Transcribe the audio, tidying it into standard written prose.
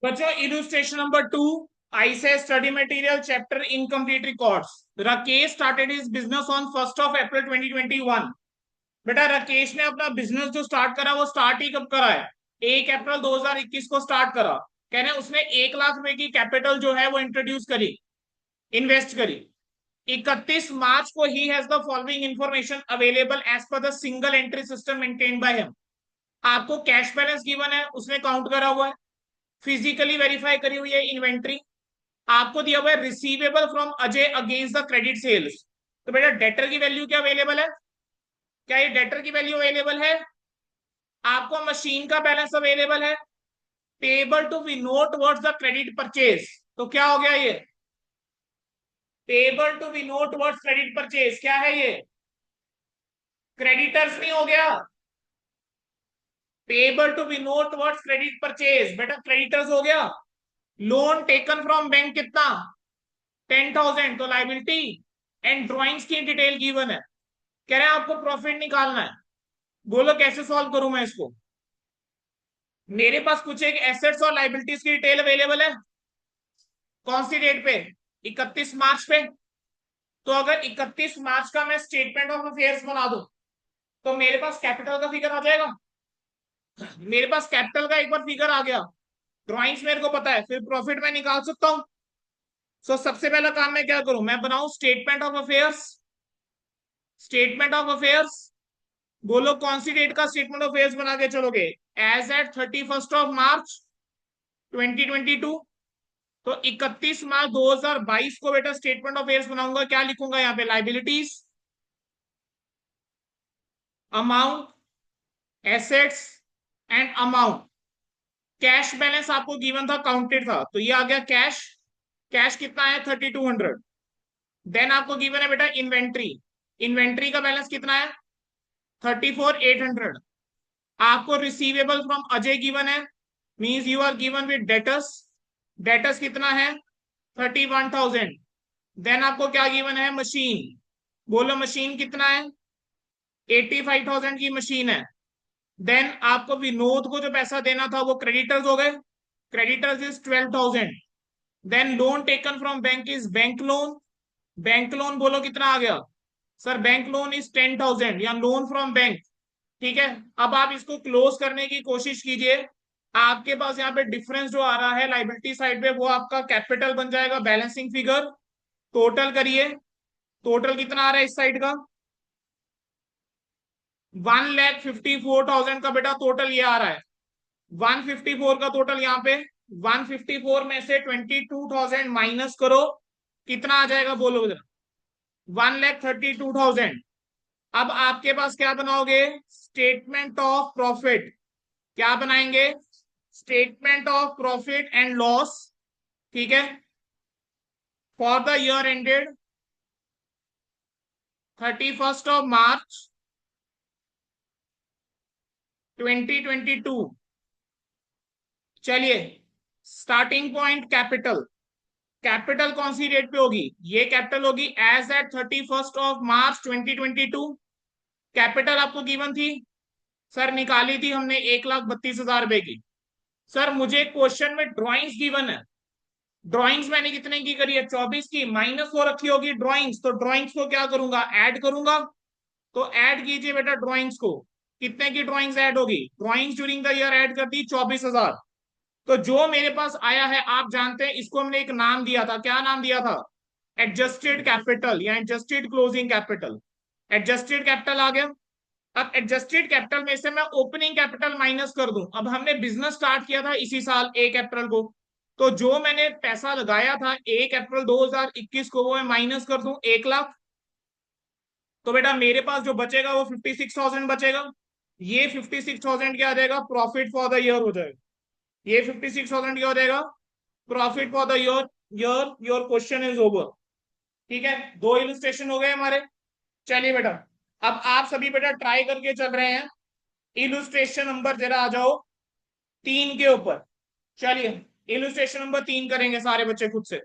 बच्चों illustration number 2, आई से study material chapter incomplete records. Rakesh started his business on 1 अप्रैल 2021। बेटा राकेश ने अपना बिजनेस जो स्टार्ट करा वो स्टार्ट ही कब करा है? 1 अप्रैल 2021 को स्टार्ट करा। कह रहे हैं उसने 1 लाख रुपए की कैपिटल जो है वो इंट्रोड्यूस करी, इन्वेस्ट करी। 31 मार्च को he has the following information available as per the single entry system maintain by him. आपको कैश बैलेंस गिवन है, उसने काउंट करा हुआ है, फिजिकली वेरीफाई करी हुई है इन्वेंट्री। आपको दिया हुआ है receivable from Ajay against the credit sales. तो बेटा डेटर की वैल्यू क्या अवेलेबल है? क्या ये डेटर की वैल्यू अवेलेबल है? आपको मशीन का बैलेंस अवेलेबल है, payable to be note words the credit purchase. तो क्या हो गया ये? Payable to be note words credit purchase क्या है ये? क्रेडिटर्स नहीं हो गया? Payable to be note words credit purchase बेटा क्रेडिटर्स हो गया। लोन टेकन फ्रॉम बैंक कितना? 10,000, तो लाइबिलिटी। एंड ड्रॉइंग्स की डिटेल गिवन है। कह रहे हैं आपको प्रॉफिट निकालना है। बोलो कैसे सॉल्व करूं मैं इसको? मेरे पास कुछ एक एसेट्स और लाइबिलिटीज की डिटेल अवेलेबल है। कौन सी डेट पे? 31 मार्च पे। तो अगर 31 मार्च का मैं स्टेटमेंट ऑफ अफेयर्स बना दूं तो मेरे पास कैपिटल का फिगर आ जाएगा। मेरे पास कैपिटल का एक बार फिगर आ गया, ड्रॉइंग्स मेरे को पता है, फिर प्रॉफिट मैं निकाल सकता हूं। सो सबसे पहला काम मैं क्या करूं? मैं बनाऊं statement of affairs. Statement of affairs, बोलो कौन सी डेट का स्टेटमेंट ऑफ अफेयर्स बना के चलोगे? एज एट 31 मार्च 2022। तो 31 मार्च 2022 को बेटा स्टेटमेंट ऑफ अफेयर्स बनाऊंगा। क्या लिखूंगा यहाँ पे? Liabilities, amount, assets and amount. Cash balance आपको गिवन था, काउंटेड था, तो ये आ गया कैश। कैश कितना है? 3200। देन आपको गिवन है बेटा इन्वेंट्री। इन्वेंट्री का बैलेंस कितना है? 34,800। आपको रिसीवेबल फ्रॉम अजय गिवन है, means you are given with debtors. Debtors कितना है? 31,000। देन आपको क्या गिवन है? मशीन। बोलो मशीन कितना है? 85,000 की मशीन है। देन आपको विनोद को जो पैसा देना था वो क्रेडिटर्स हो गए, creditors is 12,000। Then loan taken from bank is bank loan. Bank loan बोलो कितना आ गया? सर बैंक लोन इज 10,000 या लोन फ्रॉम बैंक। ठीक है, अब आप इसको क्लोज करने की कोशिश कीजिए। आपके पास यहाँ पे डिफरेंस जो आ रहा है लाइबिलिटी साइड पे वो आपका कैपिटल बन जाएगा, बैलेंसिंग फिगर। टोटल करिए, टोटल कितना आ रहा है इस साइड का? 1,54,000 का बेटा टोटल ये आ रहा है। 154 का टोटल यहाँ पे, 154 में से 22,000 माइनस करो, कितना आ जाएगा बोलो? 1,32,000। अब आपके पास क्या बनाओगे? Statement of profit. क्या बनाएंगे? Statement of profit and loss. ठीक है, फॉर द ईयर एंडेड 31 मार्च 2022। चलिए, स्टार्टिंग पॉइंट कैपिटल। कैपिटल कौन सी डेट पे होगी? ये कैपिटल होगी एज एट 31 मार्च 2022। कैपिटल आपको गिवन थी, सर निकाली थी हमने 1,32,000 रुपए की। सर मुझे क्वेश्चन में ड्रॉइंग्स गिवन है, ड्रॉइंग्स मैंने कितने की करी है? 24 की, माइनस हो रखी होगी ड्रॉइंग्स, तो ड्रॉइंग्स को क्या करूंगा? ऐड करूंगा। तो ऐड कीजिए बेटा ड्रॉइंग्स को। कितने की ड्रॉइंग्स ऐड होगी? Drawings during the year add कर दी 24,000। तो जो मेरे पास आया है आप जानते हैं, इसको हमने एक नाम दिया था। क्या नाम दिया था? एडजस्टेड कैपिटल या adjusted closing capital. Adjusted capital आ गया। अब एडजस्टेड कैपिटल में से मैं ओपनिंग कैपिटल माइनस कर दूं। अब हमने बिजनेस स्टार्ट किया था इसी साल 1 अप्रैल को, तो जो मैंने पैसा लगाया था 1 अप्रैल 2021 को वो मैं माइनस कर दूं 1 लाख। तो बेटा मेरे पास जो बचेगा वो 56,000 बचेगा। ये 56,000 क्या आ जाएगा? प्रॉफिट फॉर द ईयर हो जाएगा। ये 56,000 क्या हो जाएगा? Profit for the year. Your question is over. ठीक है, दो इलस्ट्रेशन हो गए हमारे। चलिए बेटा, अब आप सभी बेटा ट्राई करके चल रहे हैं। इलस्ट्रेशन नंबर जरा आ जाओ 3 के ऊपर। चलिए इलस्ट्रेशन नंबर 3 करेंगे सारे बच्चे खुद से।